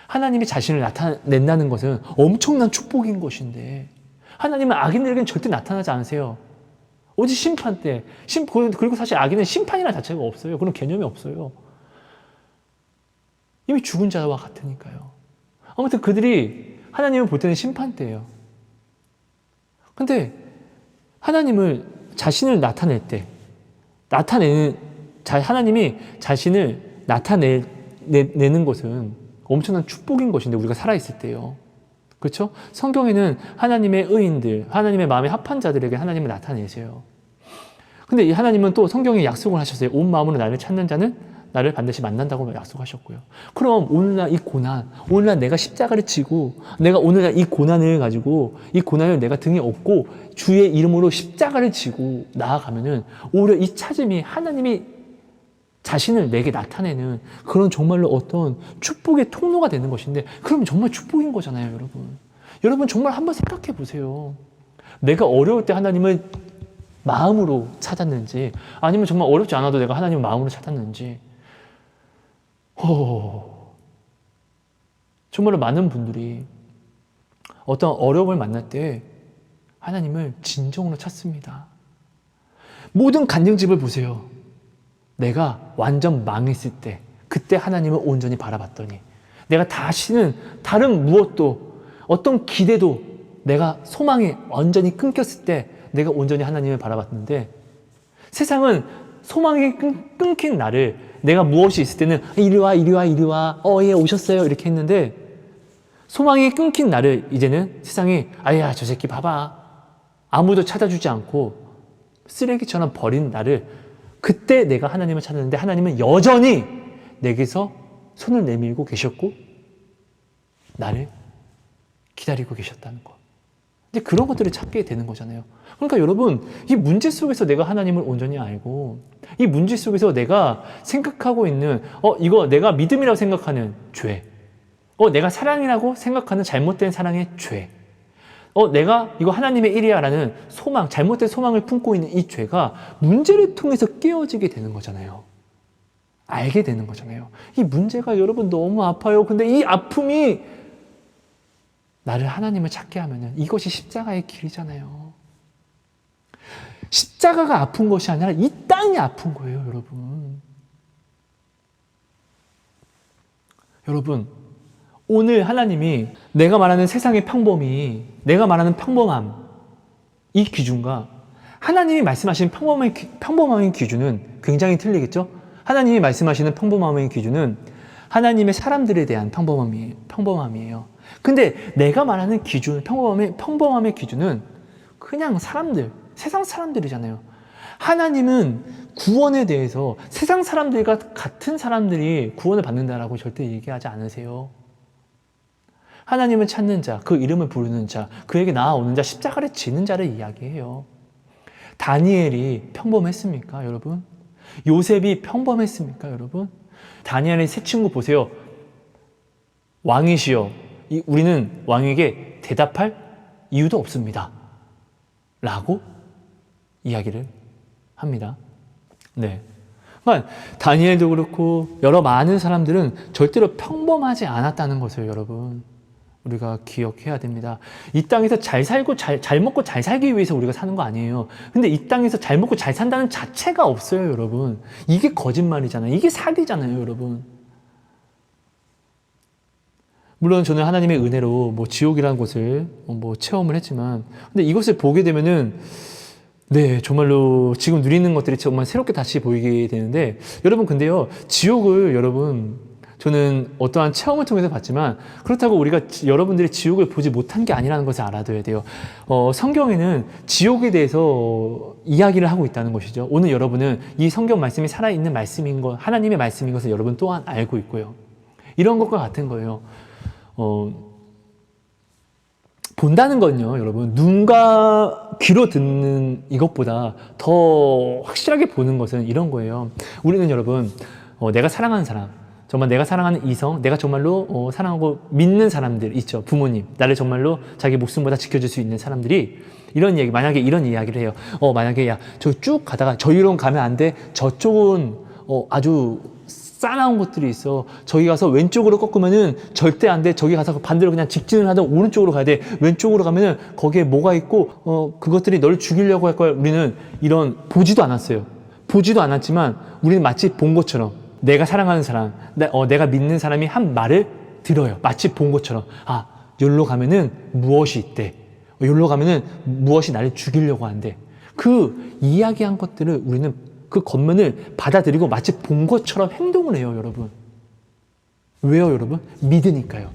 하나님이 자신을 나타낸다는 것은 엄청난 축복인 것인데, 하나님은 악인들에게는 절대 나타나지 않으세요. 오직 심판 때. 그리고 사실 악인은 심판이라는 자체가 없어요. 그런 개념이 없어요. 이미 죽은 자와 같으니까요. 아무튼 그들이 하나님을 볼 때는 심판 때예요. 근데 하나님을 자신을 나타낼 때, 하나님이 자신을 나타내는 것은 엄청난 축복인 것인데, 우리가 살아있을 때요. 그렇죠? 성경에는 하나님의 의인들, 하나님의 마음에 합한 자들에게 하나님을 나타내세요. 근데 이 하나님은 또 성경에 약속을 하셨어요. 온 마음으로 나를 찾는 자는 나를 반드시 만난다고 약속하셨고요. 그럼 오늘날 이 고난, 오늘날 내가 십자가를 지고 내가 오늘날 이 고난을 가지고 이 고난을 내가 등에 업고 주의 이름으로 십자가를 지고 나아가면은 오히려 이 찾음이 하나님이 자신을 내게 나타내는 그런 정말로 어떤 축복의 통로가 되는 것인데, 그러면 정말 축복인 거잖아요, 여러분. 여러분 정말 한번 생각해 보세요. 내가 어려울 때 하나님을 마음으로 찾았는지, 아니면 정말 어렵지 않아도 내가 하나님을 마음으로 찾았는지. 정말로 많은 분들이 어떤 어려움을 만날 때 하나님을 진정으로 찾습니다. 모든 간증집을 보세요. 내가 완전 망했을 때, 그때 하나님을 온전히 바라봤더니, 내가 다시는 다른 무엇도, 어떤 기대도, 내가 소망이 완전히 끊겼을 때 내가 온전히 하나님을 바라봤는데, 세상은 소망이 끊긴 나를, 내가 무엇이 있을 때는 이리 와, 이리 와, 이리 와, 예, 오셨어요, 이렇게 했는데, 소망이 끊긴 나를 이제는 세상이 아야, 저 새끼 봐봐, 아무도 찾아주지 않고 쓰레기처럼 버린 나를, 그때 내가 하나님을 찾았는데 하나님은 여전히 내게서 손을 내밀고 계셨고 나를 기다리고 계셨다는 것. 이제 그런 것들을 찾게 되는 거잖아요. 그러니까 여러분, 이 문제 속에서 내가 하나님을 온전히 알고, 이 문제 속에서 내가 생각하고 있는 이거 내가 믿음이라고 생각하는 죄, 내가 사랑이라고 생각하는 잘못된 사랑의 죄, 내가 이거 하나님의 일이야라는 소망, 잘못된 소망을 품고 있는 이 죄가 문제를 통해서 깨어지게 되는 거잖아요. 알게 되는 거잖아요. 이 문제가 여러분 너무 아파요. 근데 이 아픔이 나를 하나님을 찾게 하면은 이것이 십자가의 길이잖아요. 십자가가 아픈 것이 아니라 이 땅이 아픈 거예요, 여러분. 여러분, 오늘 하나님이 내가 말하는 세상의 평범이, 내가 말하는 평범함, 이 기준과 하나님이 말씀하시는 평범함의 기준은 굉장히 틀리겠죠? 하나님이 말씀하시는 평범함의 기준은 하나님의 사람들에 대한 평범함이에요. 근데 내가 말하는 기준, 평범함의 기준은 그냥 사람들, 세상 사람들이잖아요. 하나님은 구원에 대해서 세상 사람들과 같은 사람들이 구원을 받는다라고 절대 얘기하지 않으세요. 하나님을 찾는 자, 그 이름을 부르는 자, 그에게 나아오는 자, 십자가를 지는 자를 이야기해요. 다니엘이 평범했습니까, 여러분? 요셉이 평범했습니까, 여러분? 다니엘의 세 친구 보세요. 왕이시여, 우리는 왕에게 대답할 이유도 없습니다. 라고 이야기를 합니다. 네. 그러니까 다니엘도 그렇고 여러 많은 사람들은 절대로 평범하지 않았다는 것을 여러분, 우리가 기억해야 됩니다. 이 땅에서 잘 살고 잘 먹고 잘 살기 위해서 우리가 사는 거 아니에요. 근데 이 땅에서 잘 먹고 잘 산다는 자체가 없어요, 여러분. 이게 거짓말이잖아요. 이게 사기잖아요, 여러분. 물론 저는 하나님의 은혜로 지옥이라는 곳을 체험을 했지만, 근데 이것을 보게 되면은 네, 정말로 지금 누리는 것들이 정말 새롭게 다시 보이게 되는데, 여러분 근데요, 지옥을 여러분, 저는 어떠한 체험을 통해서 봤지만 그렇다고 우리가 여러분들이 지옥을 보지 못한 게 아니라는 것을 알아둬야 돼요. 성경에는 지옥에 대해서 이야기를 하고 있다는 것이죠. 오늘 여러분은 이 성경 말씀이 살아있는 말씀인 것, 하나님의 말씀인 것을 여러분 또한 알고 있고요. 이런 것과 같은 거예요. 본다는 건요, 여러분, 눈과 귀로 듣는 이것보다 더 확실하게 보는 것은 이런 거예요. 우리는 여러분, 내가 사랑하는 사람, 정말 내가 사랑하는 이성, 내가 정말로 사랑하고 믿는 사람들 있죠. 부모님, 나를 정말로 자기 목숨보다 지켜줄 수 있는 사람들이 이런 얘기, 만약에 이런 이야기를 해요. 만약에 야, 저기 쭉 가다가 저기로 가면 안 돼. 저쪽은 아주 싸나운 것들이 있어. 저기 가서 왼쪽으로 꺾으면은 절대 안 돼. 저기 가서 반대로 그냥 직진을 하든 오른쪽으로 가야 돼. 왼쪽으로 가면은 거기에 뭐가 있고 그것들이 널 죽이려고 할 거야. 우리는 이런 보지도 않았어요. 보지도 않았지만 우리는 마치 본 것처럼, 내가 사랑하는 사람, 내가 믿는 사람이 한 말을 들어요. 마치 본 것처럼. 여기로 가면은 무엇이 있대. 여기로 가면은 무엇이 나를 죽이려고 한대. 그 이야기한 것들을 우리는 그 겉면을 받아들이고 마치 본 것처럼 행동을 해요, 여러분. 왜요, 여러분? 믿으니까요.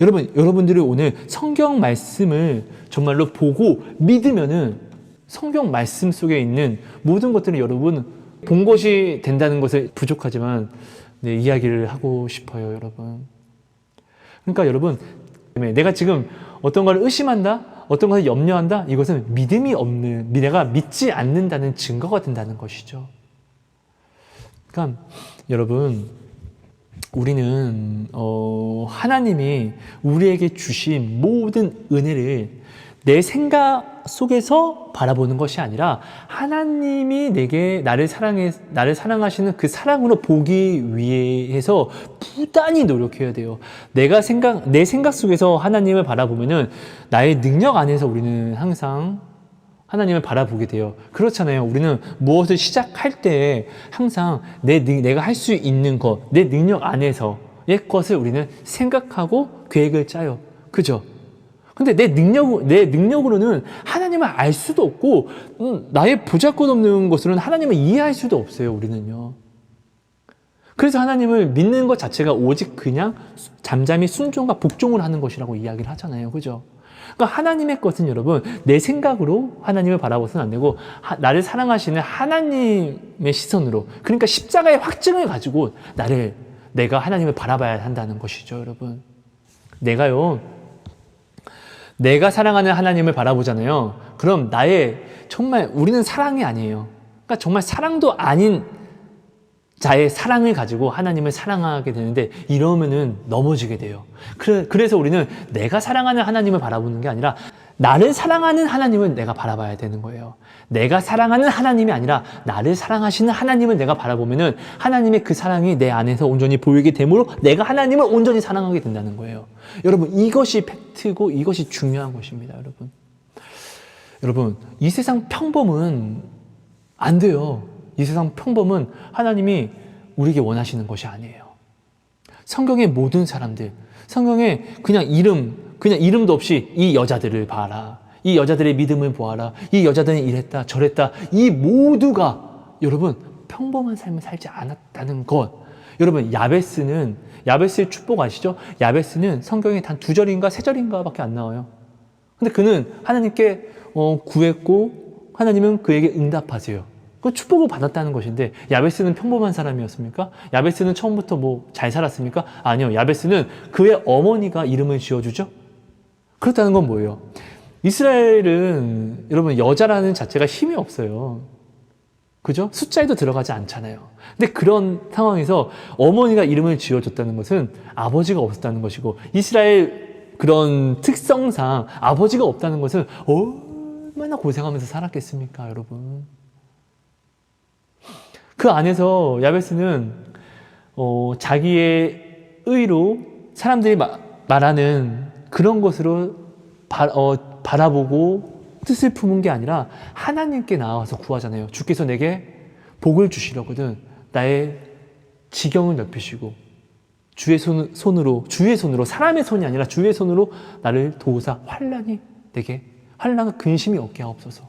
여러분들이 오늘 성경 말씀을 정말로 보고 믿으면은 성경 말씀 속에 있는 모든 것들을 여러분 본 것이 된다는 것을 부족하지만 네, 이야기를 하고 싶어요, 여러분. 그러니까 여러분, 내가 지금 어떤 걸 의심한다? 어떤 것을 염려한다? 이것은 믿음이 없는, 내가 믿지 않는다는 증거가 된다는 것이죠. 그러니까 여러분, 우리는 하나님이 우리에게 주신 모든 은혜를 내 생각 속에서 바라보는 것이 아니라 하나님이 나를 사랑하시는 그 사랑으로 보기 위해서 부단히 노력해야 돼요. 내 생각 속에서 하나님을 바라보면은 나의 능력 안에서 우리는 항상 하나님을 바라보게 돼요. 그렇잖아요. 우리는 무엇을 시작할 때 항상 내가 할 수 있는 것, 내 능력 안에서의 것을 우리는 생각하고 계획을 짜요. 그죠? 근데 내 능력으로는 하나님을 알 수도 없고, 나의 보잘것없는 것으로는 하나님을 이해할 수도 없어요, 우리는요. 그래서 하나님을 믿는 것 자체가 오직 그냥 잠잠히 순종과 복종을 하는 것이라고 이야기를 하잖아요. 그죠? 그러니까 하나님의 것은 여러분, 내 생각으로 하나님을 바라보서는 안 되고, 나를 사랑하시는 하나님의 시선으로, 그러니까 십자가의 확증을 가지고 내가 하나님을 바라봐야 한다는 것이죠, 여러분. 내가 사랑하는 하나님을 바라보잖아요. 그럼 정말 우리는 사랑이 아니에요. 그러니까 정말 사랑도 아닌 자의 사랑을 가지고 하나님을 사랑하게 되는데, 이러면은 넘어지게 돼요. 그래서 우리는 내가 사랑하는 하나님을 바라보는 게 아니라 나를 사랑하는 하나님을 내가 바라봐야 되는 거예요. 내가 사랑하는 하나님이 아니라 나를 사랑하시는 하나님을 내가 바라보면은 하나님의 그 사랑이 내 안에서 온전히 보이게 되므로 내가 하나님을 온전히 사랑하게 된다는 거예요. 여러분, 이것이 팩트고 이것이 중요한 것입니다, 여러분. 여러분, 이 세상 평범은 안 돼요. 이 세상 평범은 하나님이 우리에게 원하시는 것이 아니에요. 성경의 모든 사람들, 성경에 그냥 이름도 없이 이 여자들을 봐라, 이 여자들의 믿음을 보아라, 이 여자들은 이랬다 저랬다, 이 모두가 여러분 평범한 삶을 살지 않았다는 것. 여러분, 야베스의 축복 아시죠? 야베스는 성경에 단 2절인가 3절인가 밖에 안 나와요. 근데 그는 하나님께 구했고 하나님은 그에게 응답하세요. 그 축복을 받았다는 것인데, 야베스는 평범한 사람이었습니까? 야베스는 처음부터 잘 살았습니까? 아니요. 야베스는 그의 어머니가 이름을 지어주죠? 그렇다는 건 뭐예요? 이스라엘은 여러분 여자라는 자체가 힘이 없어요. 그죠? 숫자에도 들어가지 않잖아요. 근데 그런 상황에서 어머니가 이름을 지어줬다는 것은 아버지가 없었다는 것이고, 이스라엘 그런 특성상 아버지가 없다는 것은 얼마나 고생하면서 살았겠습니까, 여러분? 그 안에서 야베스는 자기의 의로 사람들이 말하는 그런 것으로 바라보고 뜻을 품은 게 아니라 하나님께 나와서 구하잖아요. 주께서 내게 복을 주시려거든 나의 지경을 넓히시고 주의 손으로 사람의 손이 아니라 주의 손으로 나를 도우사 환난과 근심이 없게 하옵소서.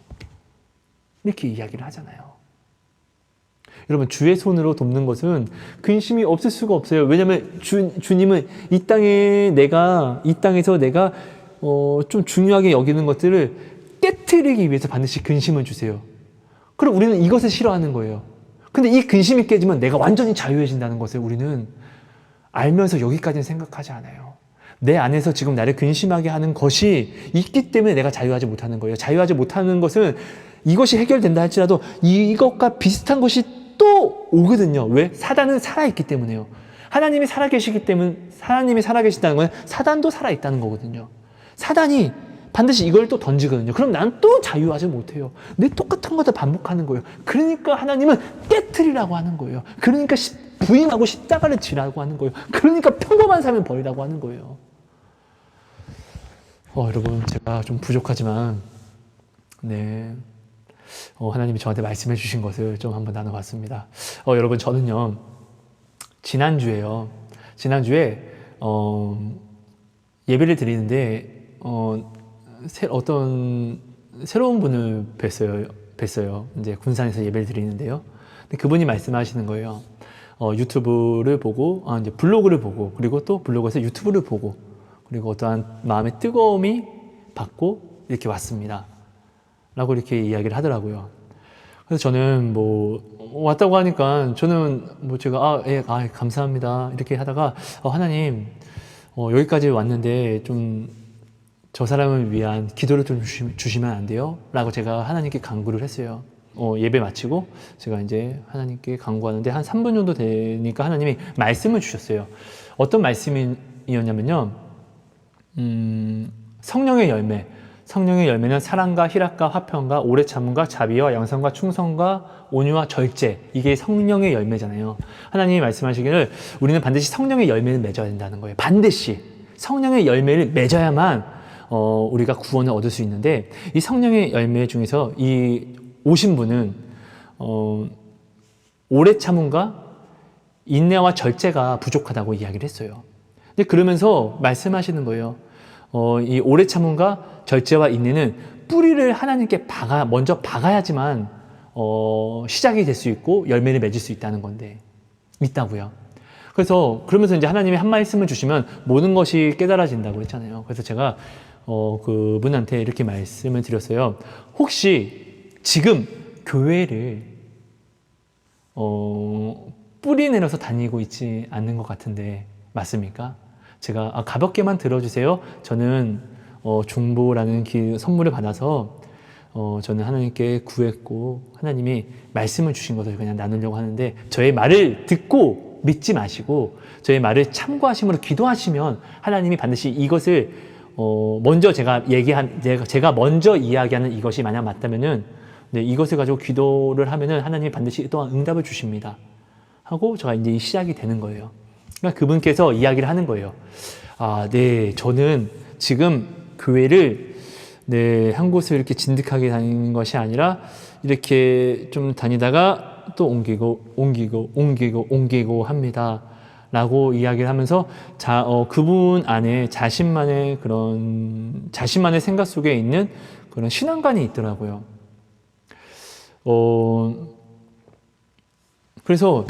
이렇게 이야기를 하잖아요. 여러분, 주의 손으로 돕는 것은 근심이 없을 수가 없어요. 왜냐하면 주님은 이 땅에서 내가 좀 중요하게 여기는 것들을 깨트리기 위해서 반드시 근심을 주세요. 그럼 우리는 이것을 싫어하는 거예요. 근데 이 근심이 깨지면 내가 완전히 자유해진다는 것을 우리는 알면서 여기까지는 생각하지 않아요. 내 안에서 지금 나를 근심하게 하는 것이 있기 때문에 내가 자유하지 못하는 거예요. 자유하지 못하는 것은 이것이 해결된다 할지라도 이것과 비슷한 것이 또 오거든요. 왜? 사단은 살아있기 때문에요. 하나님이 살아계시다는 건 사단도 살아있다는 거거든요. 사단이 반드시 이걸 또 던지거든요. 그럼 나는 또 자유하지 못해요. 내 똑같은 것을 반복하는 거예요. 그러니까 하나님은 깨트리라고 하는 거예요. 그러니까 부인하고 십자가를 지라고 하는 거예요. 그러니까 평범한 삶을 버리라고 하는 거예요. 여러분, 제가 좀 부족하지만 하나님이 저한테 말씀해 주신 것을 좀 한번 나눠봤습니다. 여러분, 저는요 지난주에 예배를 드리는데 어떤 새로운 분을 뵀어요. 이제 군산에서 예배를 드리는데요. 근데 그분이 말씀하시는 거예요. 유튜브를 보고, 이제 블로그를 보고, 그리고 또 블로그에서 유튜브를 보고, 그리고 어떠한 마음의 뜨거움이 받고 이렇게 왔습니다. 라고 이렇게 이야기를 하더라고요. 그래서 저는 뭐 왔다고 하니까 저는 뭐 제가 감사합니다 이렇게 하다가 하나님 여기까지 왔는데 좀 저 사람을 위한 기도를 좀 주시면 안 돼요? 라고 제가 하나님께 간구를 했어요. 예배 마치고 제가 이제 하나님께 간구하는데 한 3분 정도 되니까 하나님이 말씀을 주셨어요. 어떤 말씀이었냐면요. 성령의 열매. 성령의 열매는 사랑과 희락과 화평과 오래 참음과 자비와 양선과 충성과 온유와 절제. 이게 성령의 열매잖아요. 하나님이 말씀하시기를 우리는 반드시 성령의 열매를 맺어야 된다는 거예요. 반드시 성령의 열매를 맺어야만 우리가 구원을 얻을 수 있는데, 이 성령의 열매 중에서 이 오신 분은 오래 참음과 인내와 절제가 부족하다고 이야기를 했어요. 근데 그러면서 말씀하시는 거예요. 이 오래 참음과 절제와 인내는 뿌리를 하나님께 먼저 박아야지만 시작이 될 수 있고 열매를 맺을 수 있다는 건데, 있다고요. 그래서 그러면서 이제 하나님이 한 말씀을 주시면 모든 것이 깨달아진다고 했잖아요. 그래서 제가 그분한테 이렇게 말씀을 드렸어요. 혹시 지금 교회를 뿌리 내려서 다니고 있지 않는 것 같은데 맞습니까? 제가 가볍게만 들어주세요. 저는 중보라는 선물을 받아서 저는 하나님께 구했고 하나님이 말씀을 주신 것을 그냥 나누려고 하는데, 저의 말을 듣고 믿지 마시고 저의 말을 참고하심으로 기도하시면 하나님이 반드시 이것을 먼저 제가 먼저 이야기하는 이것이 만약 맞다면은 이것을 가지고 기도를 하면은 하나님이 반드시 또한 응답을 주십니다. 하고 제가 이제 시작이 되는 거예요. 그러니까 그분께서 이야기를 하는 거예요. 저는 지금 교회를 한 곳을 이렇게 진득하게 다니는 것이 아니라 이렇게 좀 다니다가 또 옮기고 합니다. 라고 이야기를 하면서 그분 안에 자신만의 생각 속에 있는 그런 신앙관이 있더라고요. 그래서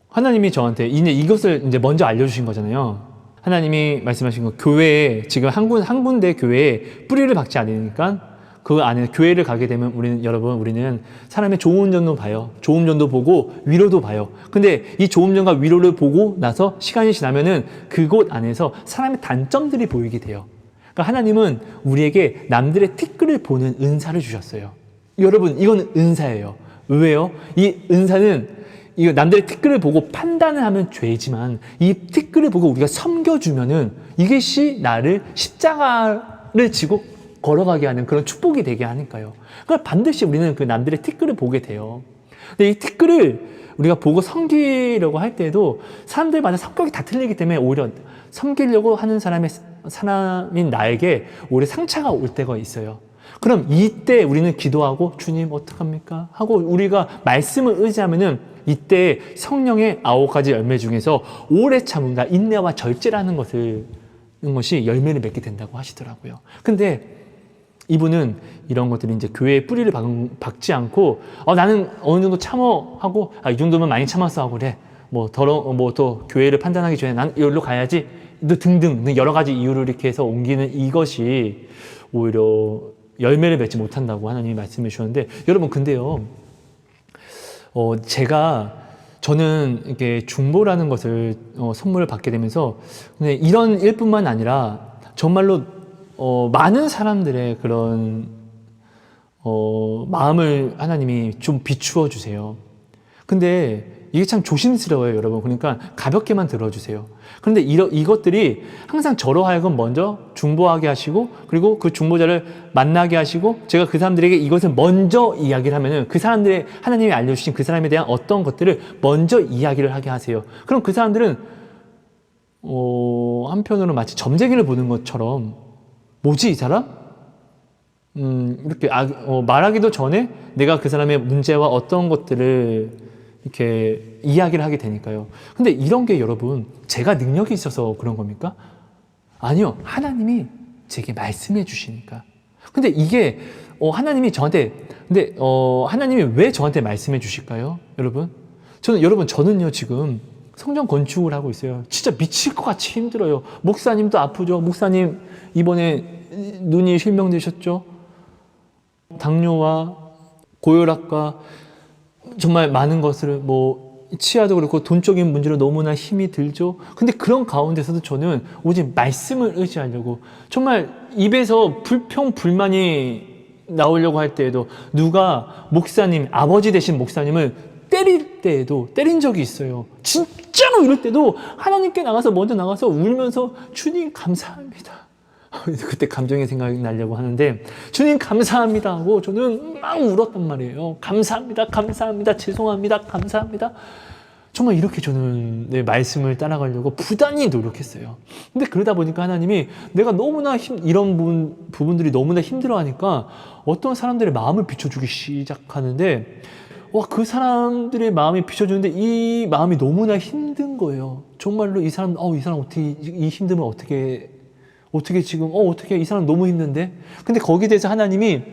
하나님이 저한테 이것을 이제 먼저 알려주신 거잖아요. 하나님이 말씀하신 거, 교회에 지금 한 군데 교회에 뿌리를 박지 않으니까 그 안에 교회를 가게 되면 우리는 사람의 좋은 점도 봐요. 좋은 점도 보고 위로도 봐요. 근데 이 좋은 점과 위로를 보고 나서 시간이 지나면은 그곳 안에서 사람의 단점들이 보이게 돼요. 그러니까 하나님은 우리에게 남들의 티끌을 보는 은사를 주셨어요. 여러분, 이건 은사예요. 왜요? 이 은사는 이거 남들의 티끌을 보고 판단을 하면 죄지만 이 티끌을 보고 우리가 섬겨주면은 이것이 나를 십자가를 지고 걸어가게 하는 그런 축복이 되게 하니까요. 그러니까 반드시 우리는 그 남들의 티끌을 보게 돼요. 근데 이 티끌을 우리가 보고 섬기려고 할 때도 사람들마다 성격이 다 틀리기 때문에 오히려 섬기려고 하는 사람인 나에게 오히려 상처가 올 때가 있어요. 그럼 이때 우리는 기도하고 주님 어떡합니까? 하고 우리가 말씀을 의지하면은 이때 성령의 9가지 열매 중에서 오래 참음과 인내와 절제라는 것이 열매를 맺게 된다고 하시더라고요. 근데 이분은 이런 것들이 이제 교회에 뿌리를 박지 않고 나는 어느 정도 참어하고 이 정도면 많이 참았어 하고 그래 또 교회를 판단하기 전에 난 여기로 가야지 등등 여러 가지 이유를 이렇게 해서 옮기는 이것이 오히려 열매를 맺지 못한다고 하나님이 말씀해 주셨는데, 여러분 근데요 저는 이렇게 중보라는 것을 선물을 받게 되면서 근데 이런 일뿐만 아니라 정말로 많은 사람들의 그런 마음을 하나님이 좀 비추어 주세요. 근데 이게 참 조심스러워요, 여러분. 그러니까 가볍게만 들어주세요. 그런데 이것들이 항상 저로 하여금 먼저 중보하게 하시고, 그리고 그 중보자를 만나게 하시고, 제가 그 사람들에게 이것을 먼저 이야기를 하면은 그 사람들의 하나님이 알려주신 그 사람에 대한 어떤 것들을 먼저 이야기를 하게 하세요. 그럼 그 사람들은 한편으로 마치 점쟁이를 보는 것처럼 뭐지 이 사람? 이렇게 말하기도 전에 내가 그 사람의 문제와 어떤 것들을 이렇게 이야기를 하게 되니까요. 근데 이런 게 여러분 제가 능력이 있어서 그런 겁니까? 아니요. 하나님이 제게 말씀해 주시니까. 근데 이게 하나님이 왜 저한테 말씀해 주실까요? 여러분? 저는요 지금 성전 건축을 하고 있어요. 진짜 미칠 것 같이 힘들어요. 목사님도 아프죠. 목사님 이번에 눈이 실명되셨죠. 당뇨와 고혈압과 정말 많은 것을 뭐 치아도 그렇고 돈적인 문제로 너무나 힘이 들죠. 근데 그런 가운데서도 저는 오직 말씀을 의지하려고, 정말 입에서 불평 불만이 나오려고 할 때에도, 누가 목사님, 아버지 되신 목사님을 때릴 때에도 때린 적이 있어요. 진짜로 이럴 때도 하나님께 먼저 나가서 울면서 주님 감사합니다. 그때 감정의 생각이 나려고 하는데, 주님 감사합니다 하고 저는 막 울었단 말이에요. 감사합니다, 감사합니다, 죄송합니다, 감사합니다. 정말 이렇게 저는 내 말씀을 따라가려고 부단히 노력했어요. 근데 그러다 보니까 하나님이 내가 너무나 이런 부분들이 너무나 힘들어하니까 어떤 사람들의 마음을 비춰주기 시작하는데, 그 사람들의 마음이 비춰주는데 이 마음이 너무나 힘든 거예요. 정말로 이 사람 어떻게, 이 힘듦을 어떻게 지금, 어떻게 이 사람 너무 힘든데? 근데 거기에 대해서 하나님이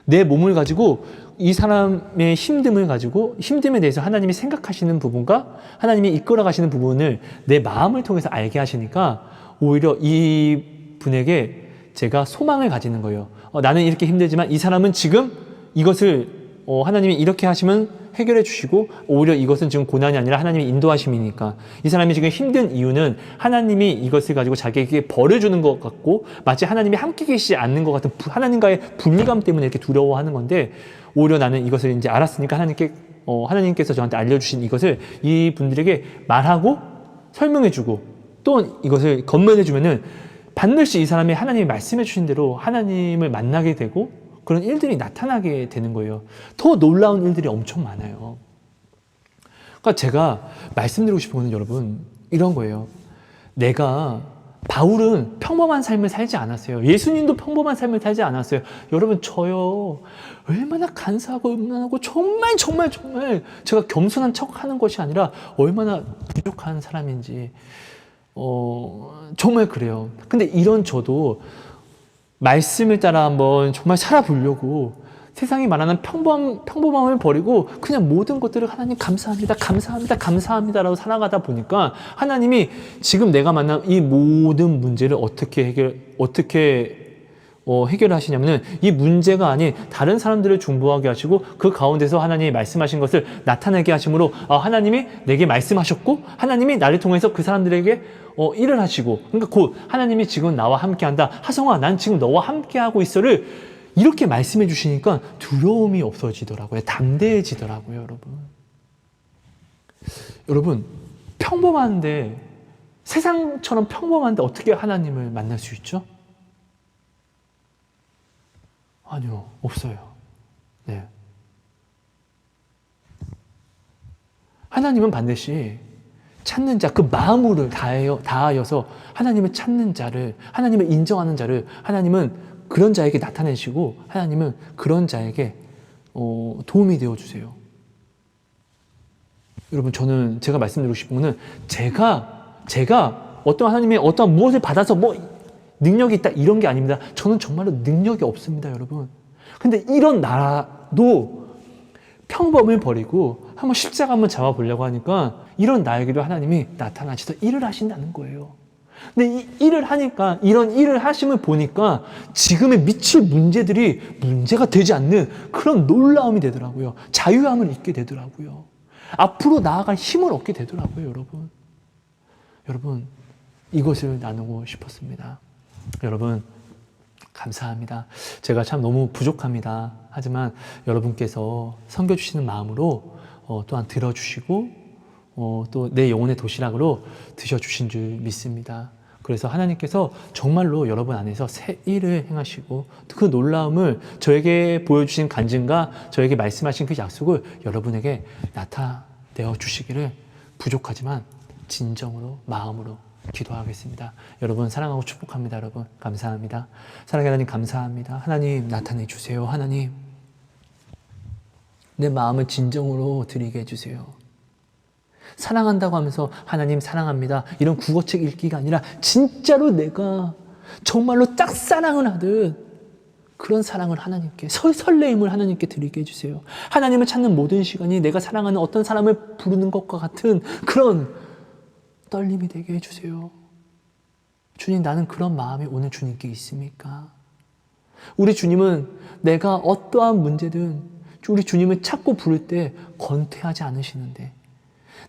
내 몸을 가지고 이 사람의 힘듦을 가지고, 힘듦에 대해서 하나님이 생각하시는 부분과 하나님이 이끌어 가시는 부분을 내 마음을 통해서 알게 하시니까 오히려 이 분에게 제가 소망을 가지는 거예요. 나는 이렇게 힘들지만 이 사람은 지금 이것을 하나님이 이렇게 하시면 해결해 주시고, 오히려 이것은 지금 고난이 아니라 하나님의 인도하심이니까, 이 사람이 지금 힘든 이유는 하나님이 이것을 가지고 자기에게 벌을 주는 것 같고, 마치 하나님이 함께 계시지 않는 것 같은 하나님과의 분리감 때문에 이렇게 두려워하는 건데, 오히려 나는 이것을 이제 알았으니까 하나님께서 저한테 알려주신 이것을 이 분들에게 말하고 설명해 주고, 또 이것을 건면해 주면은 반드시 이 사람이 하나님이 말씀해 주신 대로 하나님을 만나게 되고 그런 일들이 나타나게 되는 거예요. 더 놀라운 일들이 엄청 많아요. 그러니까 제가 말씀드리고 싶은 거는 여러분 이런 거예요. 바울은 평범한 삶을 살지 않았어요. 예수님도 평범한 삶을 살지 않았어요. 여러분, 저요, 얼마나 간사하고 음란하고 정말 제가 겸손한 척 하는 것이 아니라 얼마나 부족한 사람인지, 정말 그래요. 근데 이런 저도 말씀을 따라 한번 정말 살아보려고 세상이 말하는 평범함을 버리고 그냥 모든 것들을 하나님 감사합니다, 감사합니다, 감사합니다라고 살아가다 보니까 하나님이 지금 내가 만난 이 모든 문제를 어떻게 해결하시냐면은, 이 문제가 아닌 다른 사람들을 중보하게 하시고 그 가운데서 하나님이 말씀하신 것을 나타내게 하심으로, 하나님이 내게 말씀하셨고 하나님이 나를 통해서 그 사람들에게 일을 하시고, 그러니까 곧 하나님이 지금 나와 함께한다, 하성아 난 지금 너와 함께하고 있어를 이렇게 말씀해 주시니까 두려움이 없어지더라고요. 담대해지더라고요. 여러분 평범한데, 세상처럼 평범한데 어떻게 하나님을 만날 수 있죠? 아니요, 없어요. 네. 하나님은 반드시 찾는 자, 그 마음으로 다하여서 하나님을 찾는 자를, 하나님을 인정하는 자를 하나님은 그런 자에게 나타내시고, 하나님은 그런 자에게 도움이 되어주세요. 여러분, 제가 말씀드리고 싶은 거는, 제가 어떤 하나님의 어떤 무엇을 받아서 능력이 있다 이런 게 아닙니다. 저는 정말로 능력이 없습니다, 여러분. 근데 이런 나도 평범을 버리고 한번 십자가 한번 잡아보려고 하니까 이런 나에게도 하나님이 나타나셔서 일을 하신다는 거예요. 근데 이 일을 하니까, 이런 일을 하심을 보니까 지금의 미칠 문제들이 문제가 되지 않는 그런 놀라움이 되더라고요. 자유함을 잊게 되더라고요. 앞으로 나아갈 힘을 얻게 되더라고요, 여러분, 이것을 나누고 싶었습니다. 여러분, 감사합니다. 제가 참 너무 부족합니다. 하지만 여러분께서 섬겨주시는 마음으로 또한 들어주시고 또 내 영혼의 도시락으로 드셔주신 줄 믿습니다. 그래서 하나님께서 정말로 여러분 안에서 새 일을 행하시고 그 놀라움을, 저에게 보여주신 간증과 저에게 말씀하신 그 약속을 여러분에게 나타내어 주시기를 부족하지만 진정으로, 마음으로 기도하겠습니다. 여러분 사랑하고 축복합니다. 여러분 감사합니다. 사랑의 하나님 감사합니다. 하나님 나타내 주세요. 하나님 내 마음을 진정으로 드리게 해주세요. 사랑한다고 하면서 하나님 사랑합니다 이런 국어책 읽기가 아니라 진짜로 내가 정말로 짝사랑을 하듯 그런 사랑을 하나님께, 설레임을 하나님께 드리게 해주세요. 하나님을 찾는 모든 시간이 내가 사랑하는 어떤 사람을 부르는 것과 같은 그런 떨림이 되게 해주세요. 주님, 나는 그런 마음이 오늘 주님께 있습니까? 우리 주님은 내가 어떠한 문제든 우리 주님을 찾고 부를 때 권태하지 않으시는데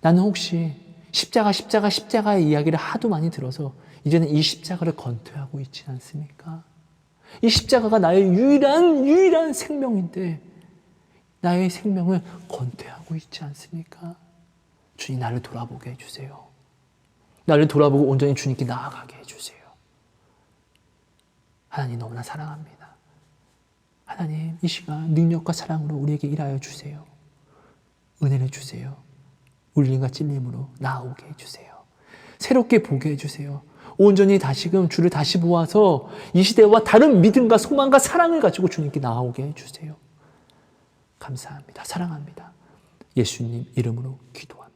나는 혹시 십자가의 이야기를 하도 많이 들어서 이제는 이 십자가를 권태하고 있지 않습니까? 이 십자가가 나의 유일한 생명인데 나의 생명을 권태하고 있지 않습니까? 주님 나를 돌아보게 해주세요. 나를 돌아보고 온전히 주님께 나아가게 해주세요. 하나님 너무나 사랑합니다. 하나님 이 시간 능력과 사랑으로 우리에게 일하여 주세요. 은혜를 주세요. 울림과 찔림으로 나아오게 해주세요. 새롭게 보게 해주세요. 온전히 다시금 주를 다시 보아서 이 시대와 다른 믿음과 소망과 사랑을 가지고 주님께 나아오게 해주세요. 감사합니다. 사랑합니다. 예수님 이름으로 기도합니다.